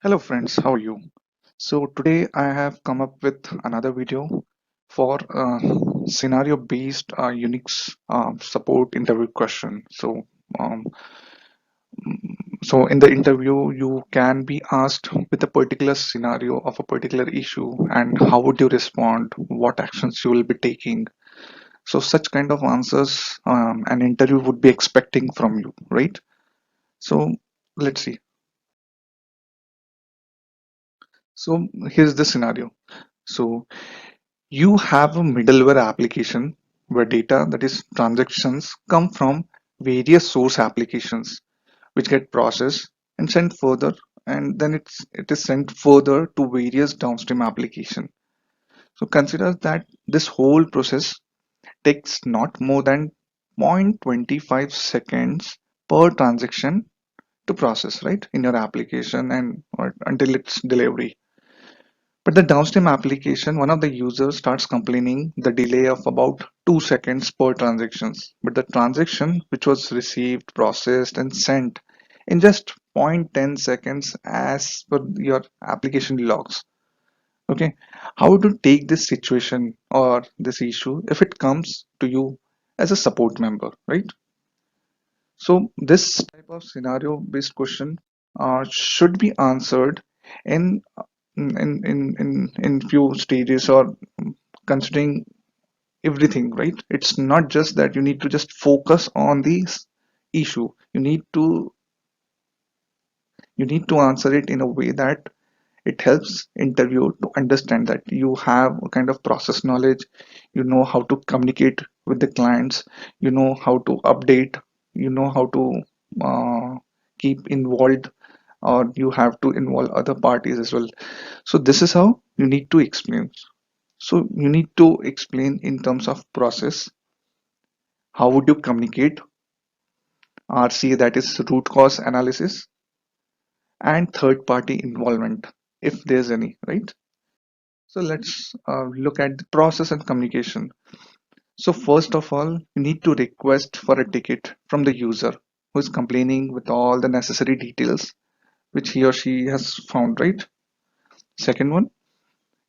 Hello friends, how are you? So today I have come up with another video for scenario-based Unix support interview question. Um, so in the interview, you can be asked with a particular scenario of a particular issue and how would you respond, what actions you will be taking. So such kind of answers an interview would be expecting from you, right? So let's see. So here's the scenario. So you have a middleware application where data, that is transactions, come from various source applications which get processed and sent further, and then it is sent further to various downstream application. So consider that this whole process takes not more than 0.25 seconds per transaction to process, right, in your application and or until its delivery. But the downstream application, one of the users starts complaining the delay of about 2 seconds per transactions. But the transaction which was received, processed and sent in just 0.10 seconds as per your application logs. Okay, how to take this situation or this issue if it comes to you as a support member, right? So this type of scenario based question should be answered in in few stages or considering everything, right? It's not just that you need to just focus on the issue. You need to answer it in a way that it helps interviewer to understand that you have a kind of process knowledge, you know how to communicate with the clients, you know how to update, you know how to uh, keep involved, or you have to involve other parties as well. So this is how you need to explain. So you need to explain in terms of process, how would you communicate, RCA, that is root cause analysis, and third party involvement if there's any, right? So let's look at the process and communication. So first of all, you need to request for a ticket from the user who is complaining with all the necessary details which he or she has found, right? Second one,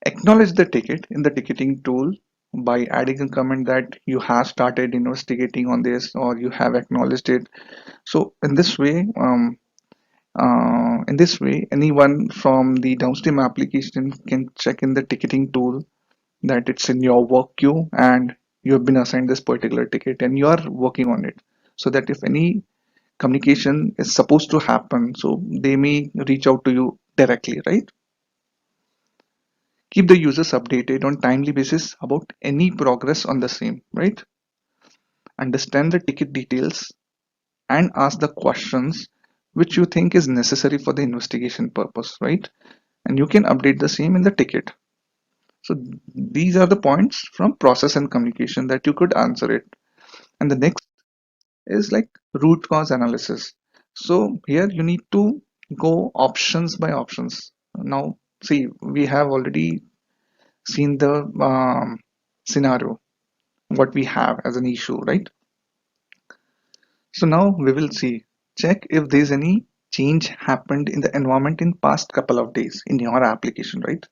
acknowledge the ticket in the ticketing tool by adding a comment that you have started investigating on this or you have acknowledged it. So in this way, anyone from the downstream application can check in the ticketing tool that it's in your work queue and you have been assigned this particular ticket and you are working on it. So that if any communication is supposed to happen, so they may reach out to you directly, right? Keep the users updated on timely basis about any progress on the same, right? Understand the ticket details and ask the questions which you think is necessary for the investigation purpose, right? And you can update the same in the ticket. So these are the points from process and communication that you could answer it. And the next is like root cause analysis. So here you need to go options by options. Now, see, we have already seen the scenario, what we have as an issue, right? So now we will see, check if there's any change happened in the environment in past couple of days in your application, right?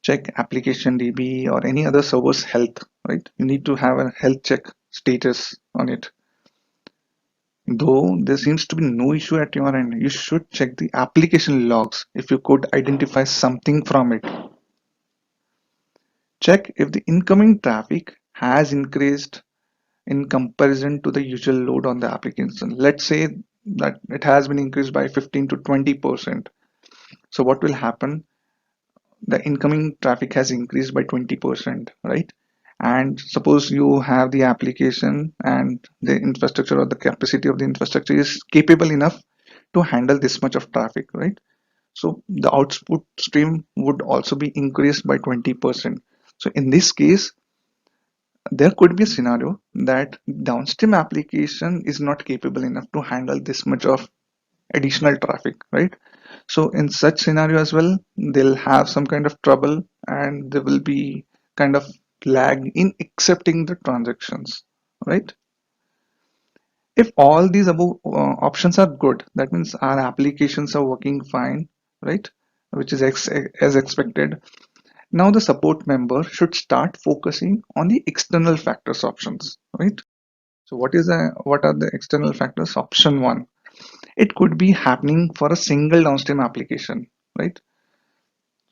Check application DB or any other server's health, right? You need to have a health check status on it. Though there seems to be no issue at your end, you should check the application logs if you could identify something from it. Check if the incoming traffic has increased in comparison to the usual load on the application. Let's say that it has been increased by 15 to 20%. So what will happen? The incoming traffic has increased by 20%, right? And suppose you have the application and the infrastructure or the capacity of the infrastructure is capable enough to handle this much of traffic, right? So the output stream would also be increased by 20%. So in this case, there could be a scenario that downstream application is not capable enough to handle this much of additional traffic, right? So in such scenario as well, they'll have some kind of trouble and there will be kind of lag in accepting the transactions, right? If all these above options are good, that means our applications are working fine. right? Which is as expected. Now the support member should start focusing on the external factors options, right? So what are the external factors? Option one, it could be happening for a single downstream application, right?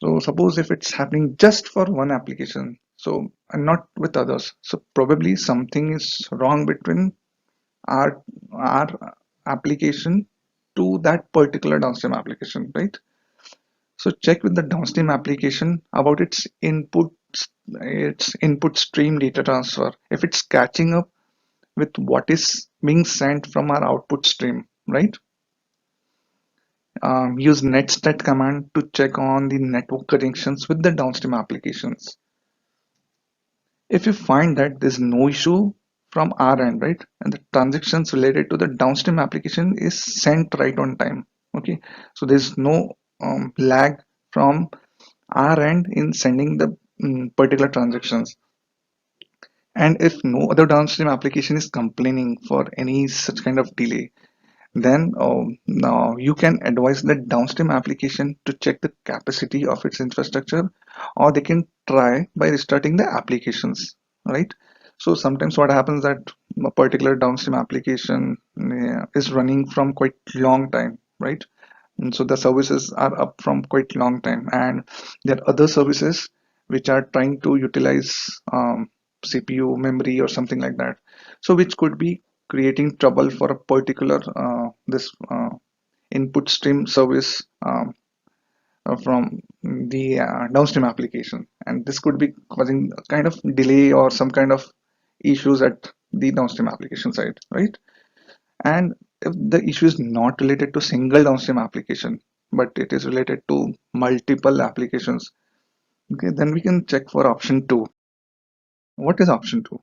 So suppose if it's happening just for one application, so and not with others, so probably something is wrong between our application to that particular downstream application, right? So check with the downstream application about its input stream data transfer. If it's catching up with what is being sent from our output stream, right? Use netstat command to check on the network connections with the downstream applications. If you find that there's no issue from our end, right, and the transactions related to the downstream application is sent right on time, okay, so there's no lag from our end in sending the particular transactions. And if no other downstream application is complaining for any such kind of delay, then now you can advise the downstream application to check the capacity of its infrastructure, or they can try by restarting the applications, right? So sometimes what happens that a particular downstream application is running from quite long time, right? And so the services are up from quite long time, and there are other services which are trying to utilize CPU memory or something like that. So which could be creating trouble for a particular this input stream service from the downstream application, and this could be causing a kind of delay or some kind of issues at the downstream application side, right? And if the issue is not related to single downstream application, but it is related to multiple applications, okay, then we can check for option two. What is option two?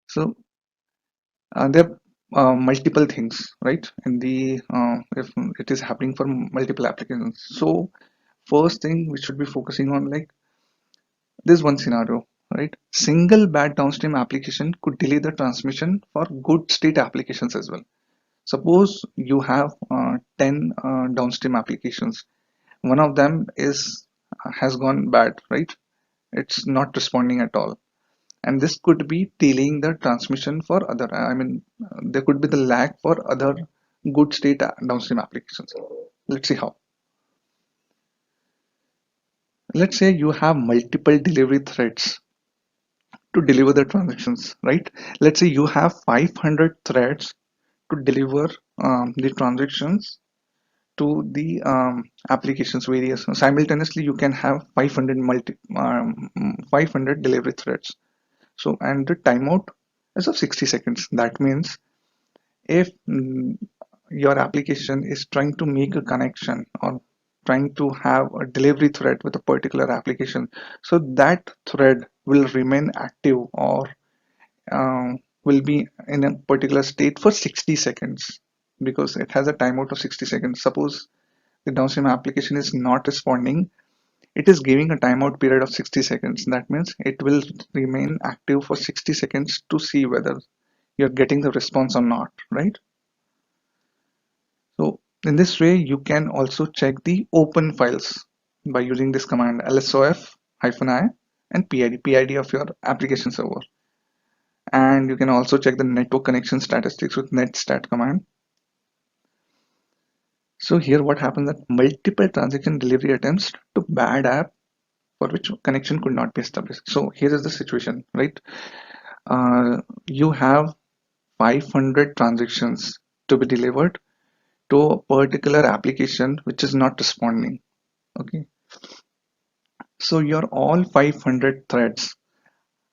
So there are multiple things, right? In the if it is happening for multiple applications. So first thing we should be focusing on, like this one scenario, right? Single bad downstream application could delay the transmission for good state applications as well. Suppose you have 10 downstream applications. One of them is has gone bad, right? It's not responding at all. And this could be delaying the transmission for other, there could be the lag for other good state downstream applications. Let's see how. Let's say you have multiple delivery threads to deliver the transactions, right? Let's say you have 500 threads to deliver the transactions to the applications various simultaneously. You can have 500 delivery threads. So and the timeout is of 60 seconds. That means if your application is trying to make a connection or trying to have a delivery thread with a particular application, so that thread will remain active or will be in a particular state for 60 seconds, because it has a timeout of 60 seconds. Suppose the downstream application is not responding, it is giving a timeout period of 60 seconds. That means it will remain active for 60 seconds to see whether you're getting the response or not, right? So in this way, you can also check the open files by using this command lsof-i and PID of your application server. And you can also check the network connection statistics with netstat command. So here what happens that multiple transaction delivery attempts to bad app for which connection could not be established. So here is the situation, right? You have 500 transactions to be delivered to a particular application which is not responding. Okay, so your all 500 threads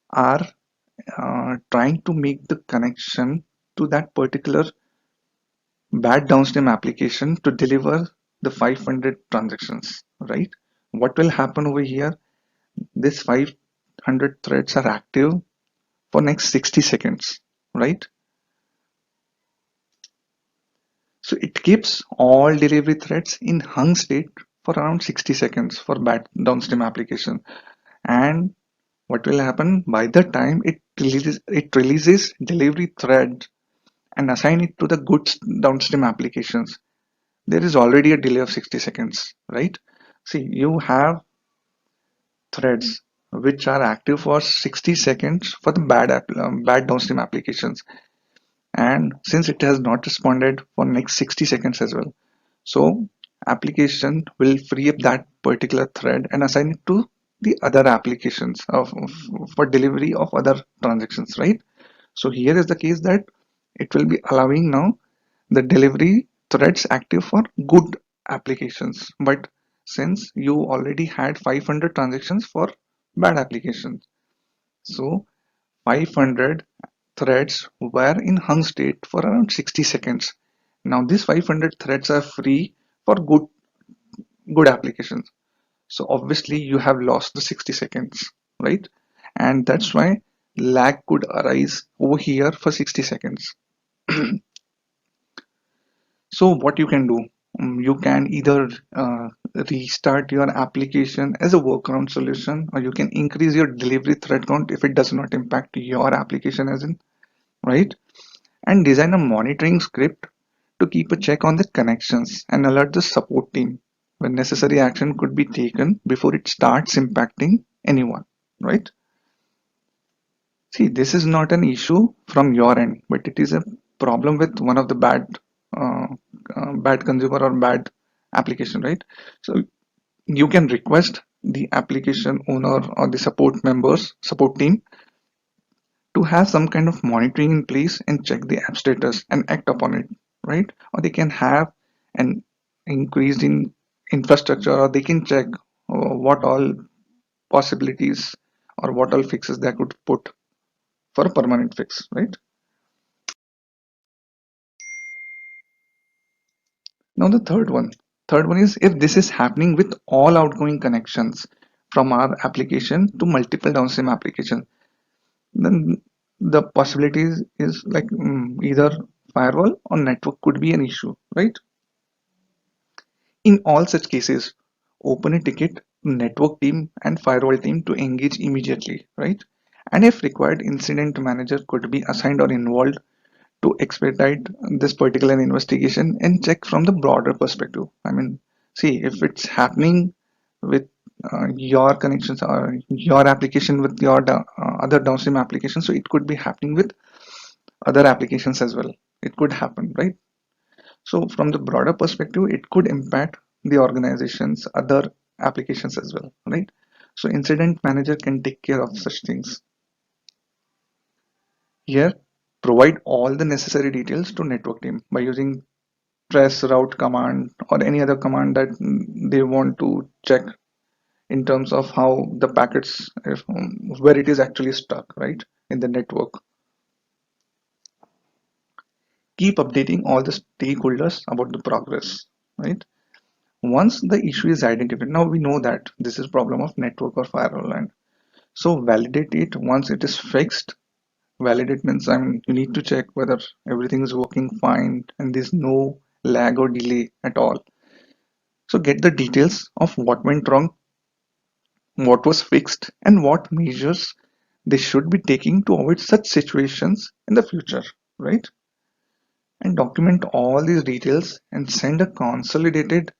are trying to make the connection to that particular bad downstream application to deliver the 500 transactions, right? What will happen over here? This 500 threads are active for next 60 seconds, right? So it keeps all delivery threads in hung state for around 60 seconds for bad downstream application. And what will happen by the time it releases delivery thread and assign it to the good downstream applications, there is already a delay of 60 seconds, right? See, you have threads which are active for 60 seconds for the bad downstream applications, and since it has not responded for next 60 seconds as well, so application will free up that particular thread and assign it to the other applications for delivery of other transactions, right? So here is the case that it will be allowing now the delivery threads active for good applications, but since you already had 500 transactions for bad applications, so 500 threads were in hung state for around 60 seconds. Now these 500 threads are free for good applications. So obviously you have lost the 60 seconds, right? And that's why lag could arise over here for 60 seconds. So what you can do, you can either restart your application as a workaround solution, or you can increase your delivery thread count if it does not impact your application as in, right? And design a monitoring script to keep a check on the connections and alert the support team when necessary action could be taken before it starts impacting anyone, right? See, this is not an issue from your end, but it is a problem with one of the uh, bad consumer or bad application, right? So you can request the application owner or the support team to have some kind of monitoring in place and check the app status and act upon it, right? Or they can have an increase in infrastructure, or they can check what all possibilities or what all fixes they could put for a permanent fix, right? Now the third one is if this is happening with all outgoing connections from our application to multiple downstream applications, then the possibilities is like either firewall or network could be an issue, right? In all such cases, open a ticket to network team and firewall team to engage immediately, right? And if required, incident manager could be assigned or involved to expedite this particular investigation and check from the broader perspective. I mean, see, if it's happening with your connections or your application with your other downstream applications, so it could be happening with other applications as well. It could happen, right? So from the broader perspective, it could impact the organization's other applications as well, right? So incident manager can take care of such things. Here, provide all the necessary details to network team by using trace route command or any other command that they want to check in terms of how the packets, where it is actually stuck, right, in the network. Keep updating all the stakeholders about the progress, right? Once the issue is identified, now we know that this is problem of network or firewall, and so validate it once it is fixed. Validate means, I mean, you need to check whether everything is working fine and there's no lag or delay at all. So get the details of what went wrong, what was fixed, and what measures they should be taking to avoid such situations in the future, right? And document all these details and send a consolidated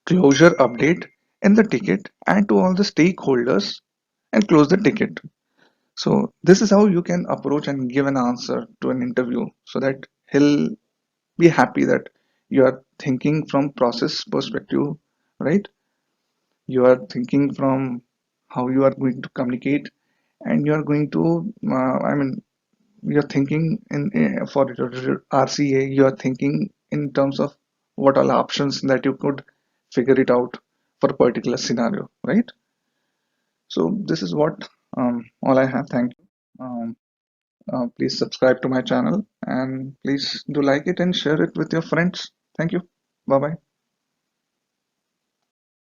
closure update in the ticket and to all the stakeholders and close the ticket. So this is how you can approach and give an answer to an interview so that he'll be happy that you are thinking from process perspective, right? You are thinking from how you are going to communicate, and you are going to I mean, you're thinking in for your RCA, you are thinking in terms of what all options that you could figure it out for a particular scenario, right? So this is what all I have. Thank you. Please subscribe to my channel and please do like it and share it with your friends. Thank you. Bye bye.